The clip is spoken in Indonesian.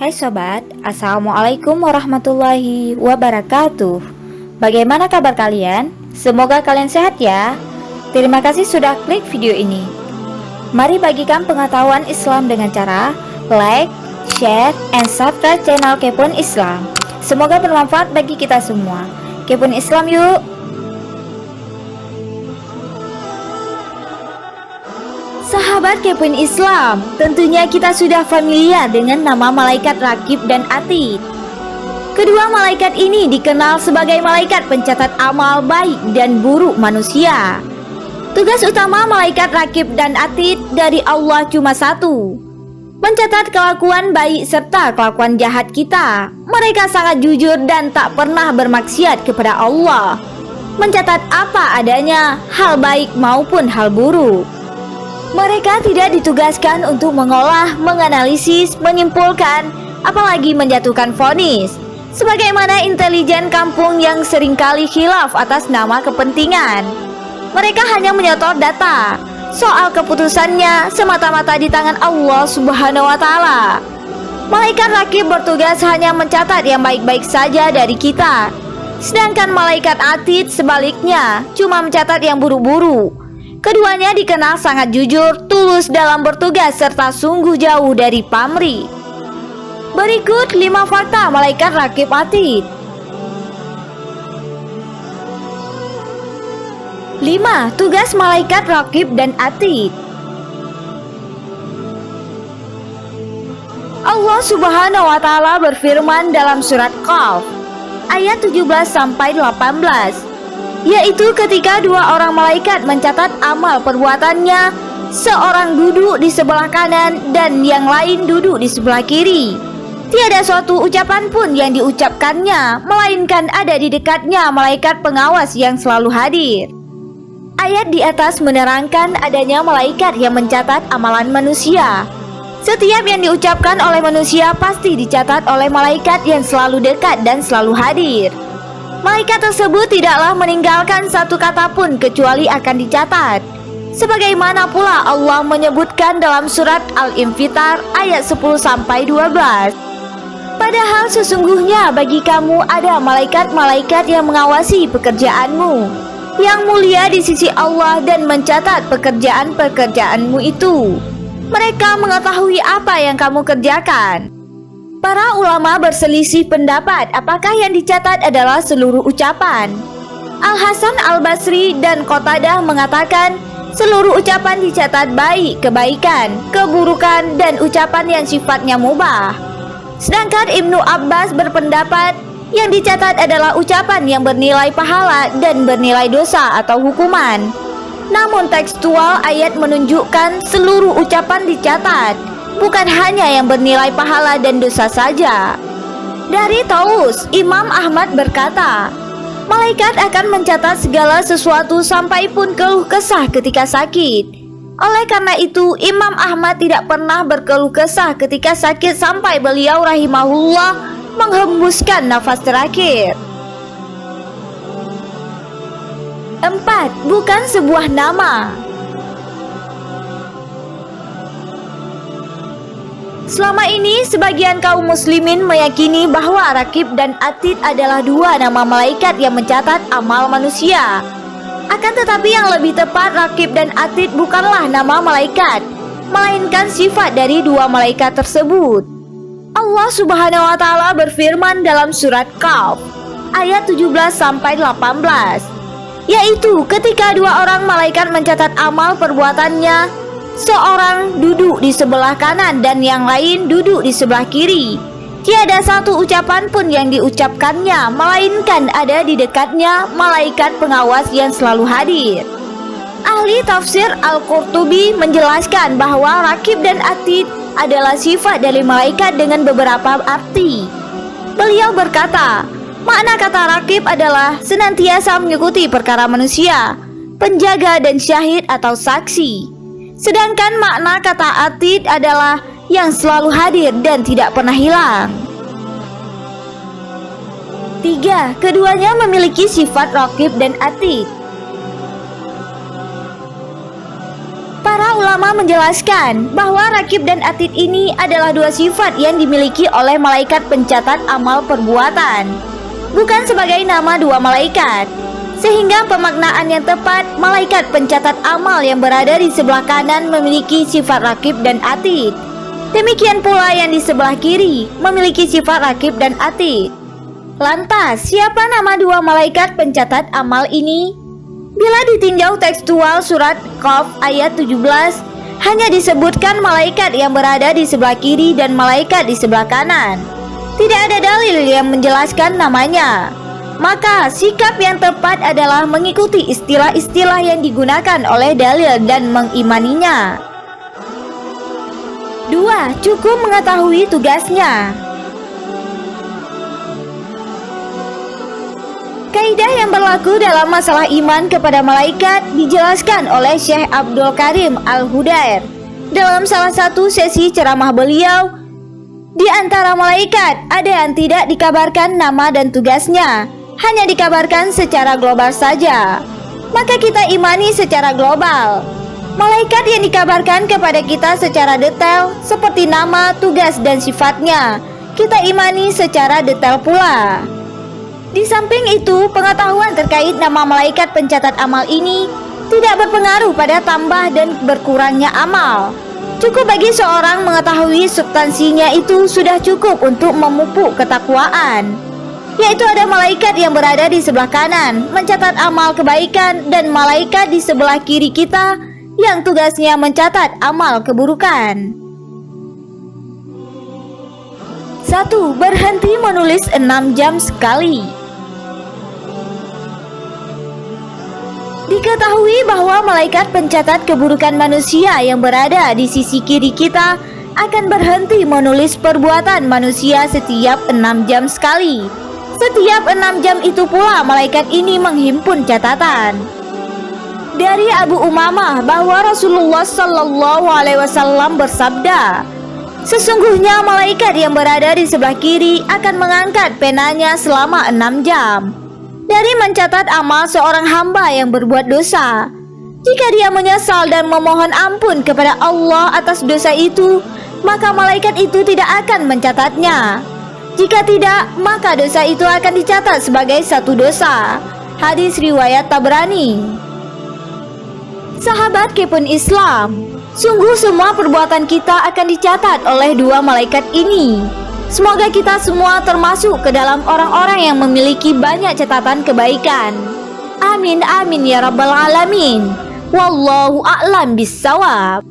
Hai sobat, Assalamualaikum warahmatullahi wabarakatuh. Bagaimana kabar kalian? Semoga kalian sehat ya. Terima kasih sudah klik video ini. Mari bagikan pengetahuan Islam dengan cara like, share, and subscribe channel Kepoin Islam. Semoga bermanfaat bagi kita semua. Kepoin Islam yuk. Sahabat Kepoin Islam, tentunya kita sudah familiar dengan nama malaikat Raqib dan Atid. Kedua malaikat ini dikenal sebagai malaikat pencatat amal baik dan buruk manusia. Tugas utama malaikat Raqib dan Atid dari Allah cuma satu: mencatat kelakuan baik serta kelakuan jahat kita. Mereka sangat jujur dan tak pernah bermaksiat kepada Allah. Mencatat apa adanya, hal baik maupun hal buruk. Mereka tidak ditugaskan untuk mengolah, menganalisis, menyimpulkan, apalagi menjatuhkan vonis, sebagaimana intelijen kampung yang seringkali khilaf atas nama kepentingan. Mereka hanya menyetor data. Soal keputusannya semata-mata di tangan Allah Subhanahu wa Ta'ala. Malaikat Raqib bertugas hanya mencatat yang baik-baik saja dari kita, sedangkan malaikat Atid sebaliknya cuma mencatat yang buruk-buruk. Keduanya dikenal sangat jujur, tulus dalam bertugas, serta sungguh jauh dari pamrih. Berikut 5 fakta malaikat Raqib Atid. 5. Tugas malaikat Raqib dan Atid. Allah Subhanahu wa Ta'ala berfirman dalam surat Qaf ayat 17-18, yaitu ketika dua orang malaikat mencatat amal perbuatannya, seorang duduk di sebelah kanan dan yang lain duduk di sebelah kiri. Tiada suatu ucapan pun yang diucapkannya, melainkan ada di dekatnya malaikat pengawas yang selalu hadir. Ayat di atas menerangkan adanya malaikat yang mencatat amalan manusia. Setiap yang diucapkan oleh manusia pasti dicatat oleh malaikat yang selalu dekat dan selalu hadir. Malaikat tersebut tidaklah meninggalkan satu kata pun kecuali akan dicatat. Sebagaimana pula Allah menyebutkan dalam surat Al-Infitar ayat 10-12. Padahal sesungguhnya bagi kamu ada malaikat-malaikat yang mengawasi pekerjaanmu, yang mulia di sisi Allah dan mencatat pekerjaan-pekerjaanmu itu. Mereka mengetahui apa yang kamu kerjakan. Para ulama berselisih pendapat apakah yang dicatat adalah seluruh ucapan. Al-Hasan Al-Basri dan Qatadah mengatakan seluruh ucapan dicatat, baik kebaikan, keburukan, dan ucapan yang sifatnya mubah. Sedangkan Ibnu Abbas berpendapat yang dicatat adalah ucapan yang bernilai pahala dan bernilai dosa atau hukuman. Namun tekstual ayat menunjukkan seluruh ucapan dicatat, bukan hanya yang bernilai pahala dan dosa saja. Dari Taus, Imam Ahmad berkata, malaikat akan mencatat segala sesuatu sampai pun keluh kesah ketika sakit. Oleh karena itu, Imam Ahmad tidak pernah berkeluh kesah ketika sakit sampai beliau rahimahullah menghembuskan nafas terakhir. 4. Bukan sebuah nama. Selama ini sebagian kaum muslimin meyakini bahwa Raqib dan Atid adalah dua nama malaikat yang mencatat amal manusia. Akan tetapi yang lebih tepat, Raqib dan Atid bukanlah nama malaikat, melainkan sifat dari dua malaikat tersebut. Allah Subhanahu wa Ta'ala berfirman dalam surat Qaf ayat 17-18, yaitu ketika dua orang malaikat mencatat amal perbuatannya, seorang duduk di sebelah kanan dan yang lain duduk di sebelah kiri. Tiada satu ucapan pun yang diucapkannya, melainkan ada di dekatnya malaikat pengawas yang selalu hadir. Ahli tafsir Al-Qurtubi menjelaskan bahwa Raqib dan Atid adalah sifat dari malaikat dengan beberapa arti. Beliau berkata, makna kata Raqib adalah senantiasa mengikuti perkara manusia, penjaga dan syahid atau saksi. Sedangkan makna kata Atid adalah yang selalu hadir dan tidak pernah hilang. 3. Keduanya memiliki sifat Raqib dan Atid. Para ulama menjelaskan bahwa rakib dan atid ini adalah dua sifat yang dimiliki oleh malaikat pencatat amal perbuatan, bukan sebagai nama dua malaikat. Sehingga pemaknaan yang tepat, malaikat pencatat amal yang berada di sebelah kanan memiliki sifat rakib dan atid. Demikian pula yang di sebelah kiri memiliki sifat rakib dan atid. Lantas, siapa nama dua malaikat pencatat amal ini? Bila ditinjau tekstual surat Qaf ayat 17, hanya disebutkan malaikat yang berada di sebelah kiri dan malaikat di sebelah kanan. Tidak ada dalil yang menjelaskan namanya. Maka sikap yang tepat adalah mengikuti istilah-istilah yang digunakan oleh dalil dan mengimaninya. 2. Cukup mengetahui tugasnya. Kaidah yang berlaku dalam masalah iman kepada malaikat dijelaskan oleh Syekh Abdul Karim Al-Hudair dalam salah satu sesi ceramah beliau. Di antara malaikat ada yang tidak dikabarkan nama dan tugasnya, hanya dikabarkan secara global saja. Maka kita imani secara global. Malaikat yang dikabarkan kepada kita secara detail seperti nama, tugas, dan sifatnya, kita imani secara detail pula. Di samping itu, pengetahuan terkait nama malaikat pencatat amal ini tidak berpengaruh pada tambah dan berkurangnya amal. Cukup bagi seorang mengetahui substansinya itu sudah cukup untuk memupuk ketakwaan, yaitu ada malaikat yang berada di sebelah kanan mencatat amal kebaikan dan malaikat di sebelah kiri kita yang tugasnya mencatat amal keburukan. 1. Berhenti menulis 6 jam sekali. Diketahui bahwa malaikat pencatat keburukan manusia yang berada di sisi kiri kita akan berhenti menulis perbuatan manusia setiap 6 jam sekali. Setiap 6 jam itu pula malaikat ini menghimpun catatan. Dari Abu Umamah bahwa Rasulullah Shallallahu Alaihi Wasallam bersabda, sesungguhnya malaikat yang berada di sebelah kiri akan mengangkat penanya selama 6 jam dari mencatat amal seorang hamba yang berbuat dosa. Jika dia menyesal dan memohon ampun kepada Allah atas dosa itu, maka malaikat itu tidak akan mencatatnya. Jika tidak, maka dosa itu akan dicatat sebagai satu dosa. Hadis riwayat Tabrani. Sahabat Kepun Islam, sungguh semua perbuatan kita akan dicatat oleh dua malaikat ini. Semoga kita semua termasuk ke dalam orang-orang yang memiliki banyak catatan kebaikan. Amin amin ya rabbal alamin. Wallahu a'lam bissawab.